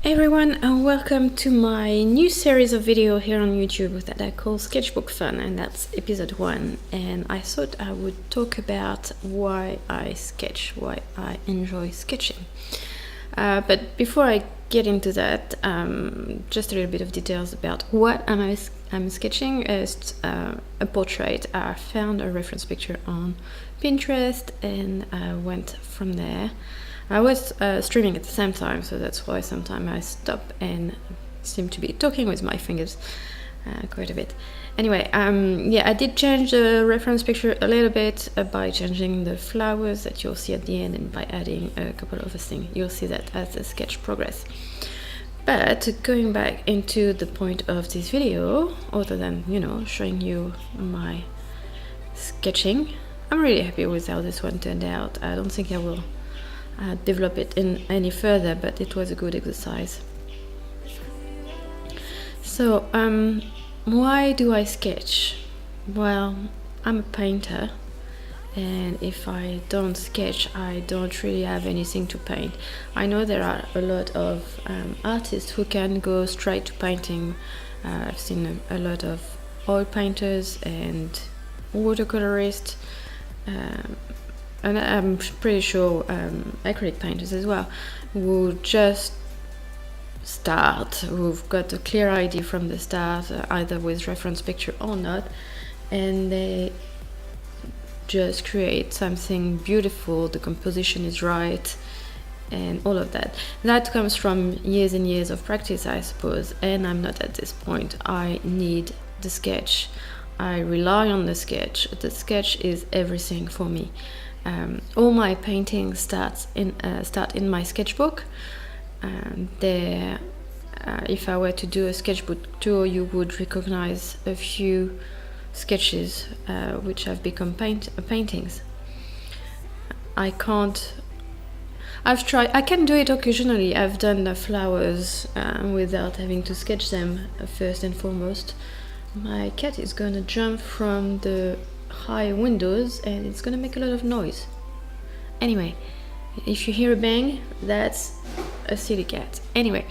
Everyone, and welcome to my new series of video here on YouTube that I call Sketchbook Fun, and that's episode 1. And I thought I would talk about why I sketch, why I enjoy sketching. But before I get into that, just a little bit of details about what I'm sketching. Is a portrait. I found a reference picture on Pinterest and I went from there. I was streaming at the same time, so that's why sometimes I stop and seem to be talking with my fingers quite a bit. Anyway, yeah, I did change the reference picture a little bit by changing the flowers that you'll see at the end and by adding a couple of things. You'll see that as the sketch progress. But going back into the point of this video, other than, showing you my sketching, I'm really happy with how this one turned out. I don't think I will develop it in any further, but it was a good exercise. So why do I sketch? Well, I'm a painter, and if I don't sketch, I don't really have anything to paint. I know there are a lot of artists who can go straight to painting. I've seen a lot of oil painters and watercolorists, and I'm pretty sure acrylic painters as well, who just start, who've got a clear idea from the start, either with reference picture or not, and they just create something beautiful. The composition is right and all of that. That comes from years and years of practice, I suppose, and I'm not at this point. I need the sketch. I rely on the sketch. The sketch is everything for me. All my paintings start in my sketchbook. If I were to do a sketchbook tour, you would recognize a few sketches which have become paintings. I can do it occasionally. I've done the flowers without having to sketch them first and foremost. My cat is gonna jump from the high windows and it's gonna make a lot of noise. Anyway, if you hear a bang, that's a silly cat. Anyway,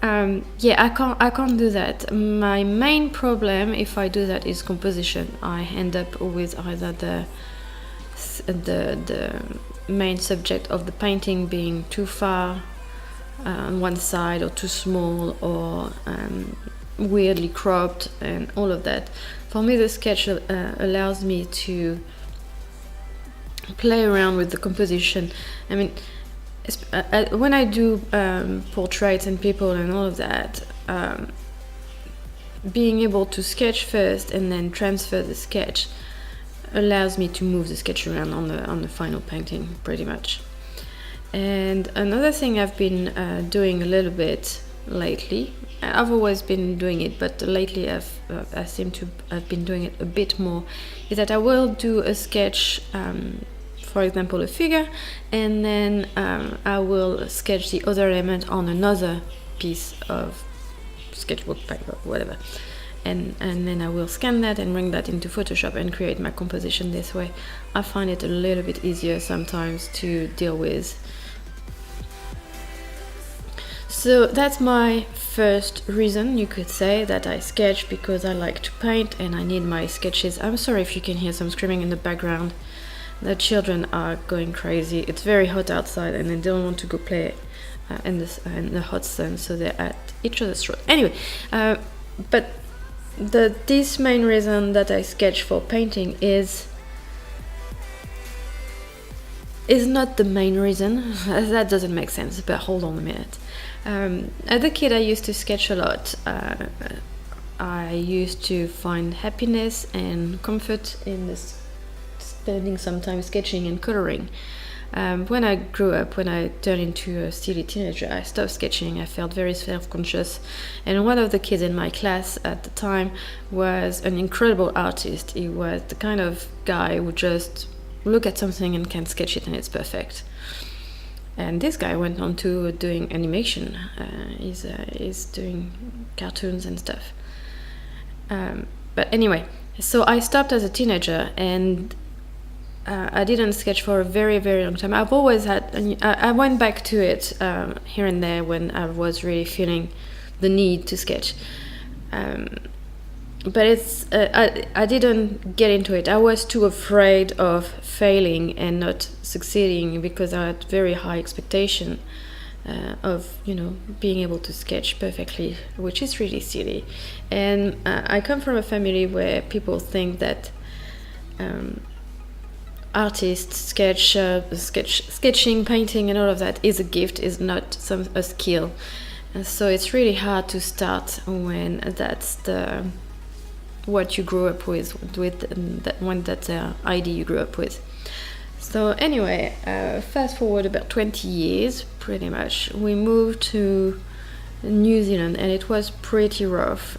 yeah, I can't do that. My main problem if I do that is composition. I end up with either the main subject of the painting being too far on one side, or too small, or weirdly cropped, and all of that. For me, the sketch allows me to play around with the composition. I mean, when I do portraits and people and all of that, being able to sketch first and then transfer the sketch allows me to move the sketch around on the final painting, pretty much. And another thing I've been doing a little bit lately, I've always been doing it, but lately I seem to have been doing it a bit more, is that I will do a sketch, for example a figure, and then I will sketch the other element on another piece of sketchbook paper, whatever, and then I will scan that and bring that into Photoshop and create my composition this way. I find it a little bit easier sometimes to deal with. So that's my first reason, you could say, that I sketch, because I like to paint and I need my sketches. I'm sorry if you can hear some screaming in the background. The children are going crazy. It's very hot outside and they don't want to go play in the hot sun, so they're at each other's throat. Anyway, but this main reason that I sketch for painting is not the main reason. That doesn't make sense, but hold on a minute. As a kid, I used to sketch a lot. I used to find happiness and comfort in this, spending some time sketching and coloring. When I grew up, when I turned into a silly teenager, I stopped sketching. I felt very self-conscious, and one of the kids in my class at the time was an incredible artist. He was the kind of guy who just look at something and can sketch it and it's perfect. And this guy went on to doing animation. He's doing cartoons and stuff. But anyway, so I stopped as a teenager, and I didn't sketch for a very, very long time. I've always had, I went back to it here and there when I was really feeling the need to sketch. But it's I didn't get into it. I was too afraid of failing and not succeeding because I had very high expectation of, you know, being able to sketch perfectly, which is really silly. And I come from a family where people think that artists sketching, painting, and all of that is a gift, is not a skill. And so it's really hard to start when that's what you grew up with that idea you grew up with. So anyway, fast forward about 20 years, pretty much, we moved to New Zealand, and it was pretty rough.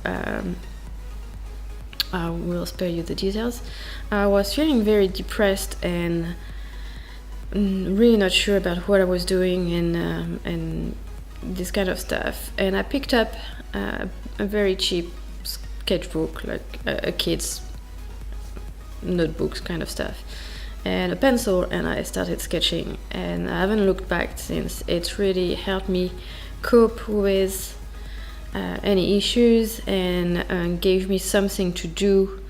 I will spare you the details. I was feeling very depressed and really not sure about what I was doing and this kind of stuff. And I picked up a very cheap sketchbook, like a kid's notebooks kind of stuff, and a pencil, and I started sketching, and I haven't looked back since. It's really helped me cope with any issues and gave me something to do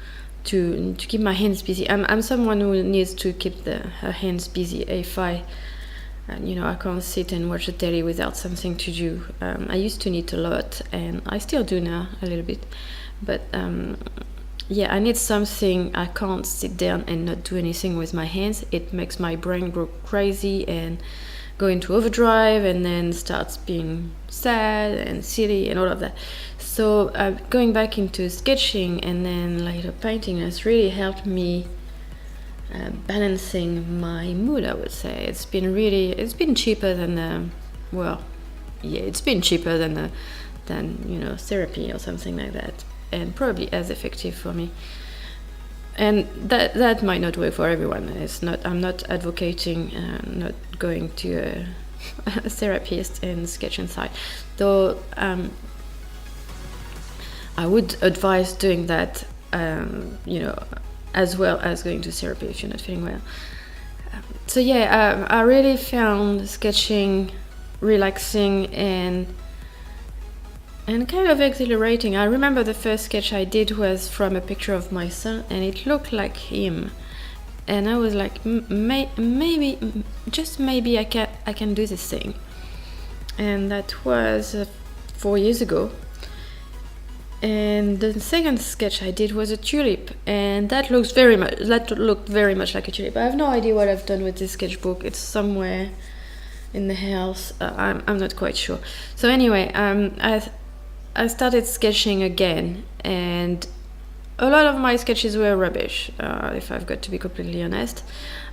to keep my hands busy. I'm someone who needs to keep her hands busy. If I can't sit and watch the telly without something to do. I used to knit a lot, and I still do now a little bit, but yeah, I need something. I can't sit down and not do anything with my hands. It makes my brain go crazy and go into overdrive, and then starts being sad and silly and all of that. So going back into sketching and then later painting has really helped me balancing my mood, I would say. It's been cheaper than it's been cheaper than therapy or something like that, and probably as effective for me. And that might not work for everyone. I'm not advocating not going to a therapist and sketch inside, though. I would advise doing that, as well as going to therapy if you're not feeling well. So yeah, I really found sketching relaxing and kind of exhilarating. I remember the first sketch I did was from a picture of my son, and it looked like him. And I was like, maybe I can do this thing. And that was 4 years ago. And the second sketch I did was a tulip, and that looked very much like a tulip. I have no idea what I've done with this sketchbook. It's somewhere in the house. I'm not quite sure. So anyway, I started sketching again, and a lot of my sketches were rubbish, if I've got to be completely honest.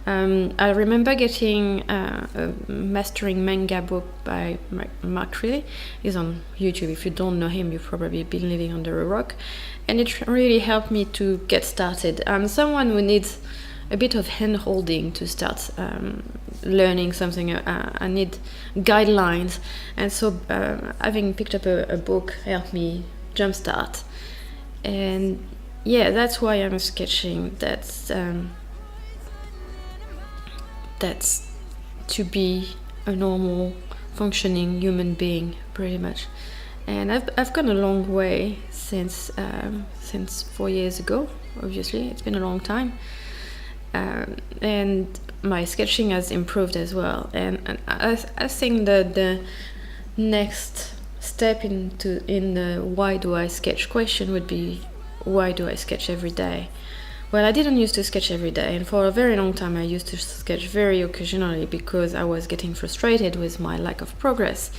I remember getting a mastering manga book by Mark Riley. He's on YouTube. If you don't know him, you've probably been living under a rock. And it really helped me to get started. I'm someone who needs a bit of hand-holding to start learning something. I need guidelines. And so having picked up a book helped me jumpstart. And yeah, that's why I'm sketching. That's to be a normal functioning human being, pretty much. And I've gone a long way since 4 years ago. Obviously, it's been a long time, and my sketching has improved as well. And I think that the next step in the why do I sketch question would be, why do I sketch every day? Well, I didn't used to sketch every day, and for a very long time I used to sketch very occasionally because I was getting frustrated with my lack of progress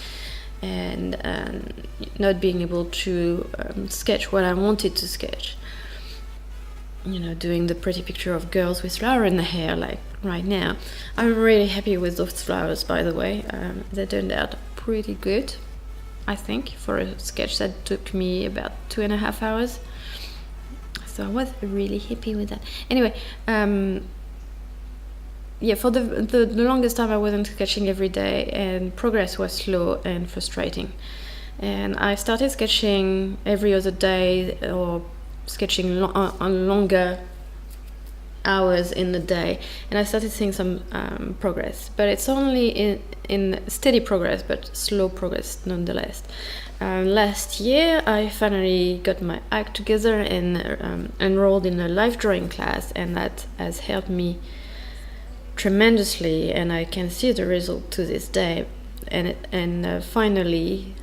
and not being able to sketch what I wanted to sketch. Doing the pretty picture of girls with flower in the hair, like right now. I'm really happy with those flowers, by the way. They turned out pretty good, I think, for a sketch that took me about 2.5 hours. So I was really happy with that. Anyway, for the longest time I wasn't sketching every day, and progress was slow and frustrating. And I started sketching every other day, or sketching on longer hours in the day, and I started seeing some progress, but it's only in steady progress, but slow progress nonetheless. Last year I finally got my act together and enrolled in a life drawing class, and that has helped me tremendously, and I can see the result to this day. And finally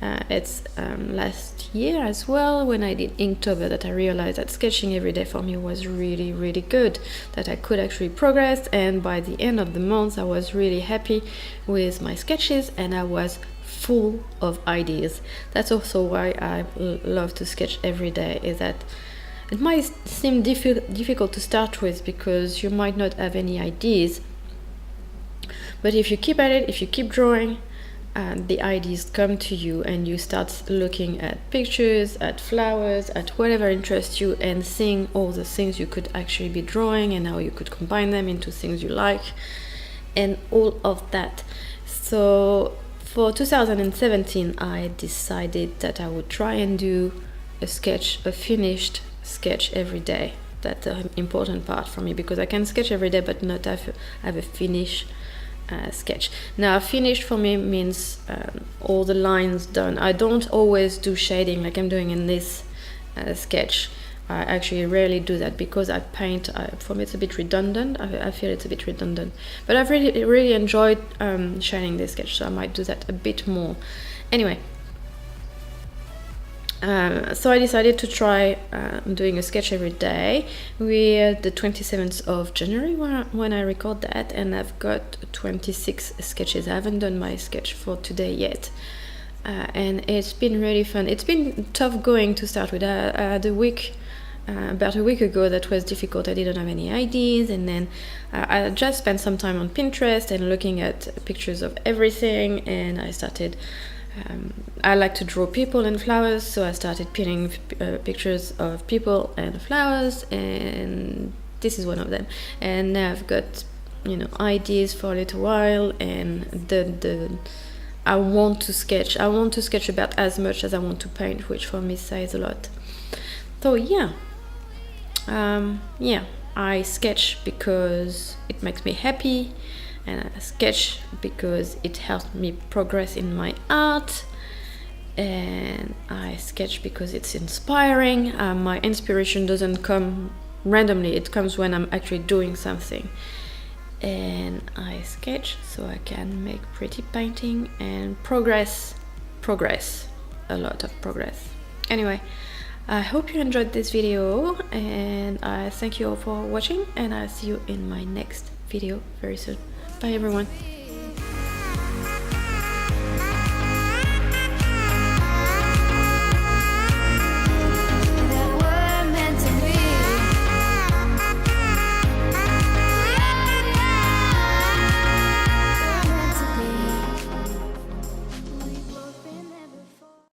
it's last year as well, when I did Inktober, that I realized that sketching every day for me was really, really good, that I could actually progress, and by the end of the month I was really happy with my sketches and I was full of ideas. That's also why I love to sketch every day, is that it might seem difficult to start with because you might not have any ideas, but if you keep at it, if you keep drawing, the ideas come to you, and you start looking at pictures, at flowers, at whatever interests you, and seeing all the things you could actually be drawing and how you could combine them into things you like and all of that. So for 2017 I decided that I would try and do a finished sketch every day. That's an important part for me, because I can sketch every day but not have a finished sketch. Now finished for me means all the lines done. I don't always do shading like I'm doing in this sketch. I actually rarely do that because I paint. For me it's a bit redundant. I feel it's a bit redundant, but I've really enjoyed shading this sketch, so I might do that a bit more. Anyway, so I decided to try doing a sketch every day. We're the 27th of January when I record that, and I've got 26 sketches. I haven't done my sketch for today yet, and it's been really fun. It's been tough going to start with. I had about a week ago that was difficult. I didn't have any ideas, and then I just spent some time on Pinterest and looking at pictures of everything, and I started I like to draw people and flowers, so I started pinning pictures of people and flowers, and this is one of them. And now I've got, ideas for a little while, and I want to sketch about as much as I want to paint, which for me says a lot. So I sketch because it makes me happy, and I sketch because it helps me progress in my art, and I sketch because it's inspiring. My inspiration doesn't come randomly, it comes when I'm actually doing something, and I sketch so I can make pretty painting and progress, a lot of progress. Anyway, I hope you enjoyed this video, and I thank you all for watching, and I'll see you in my next video very soon. Bye everyone.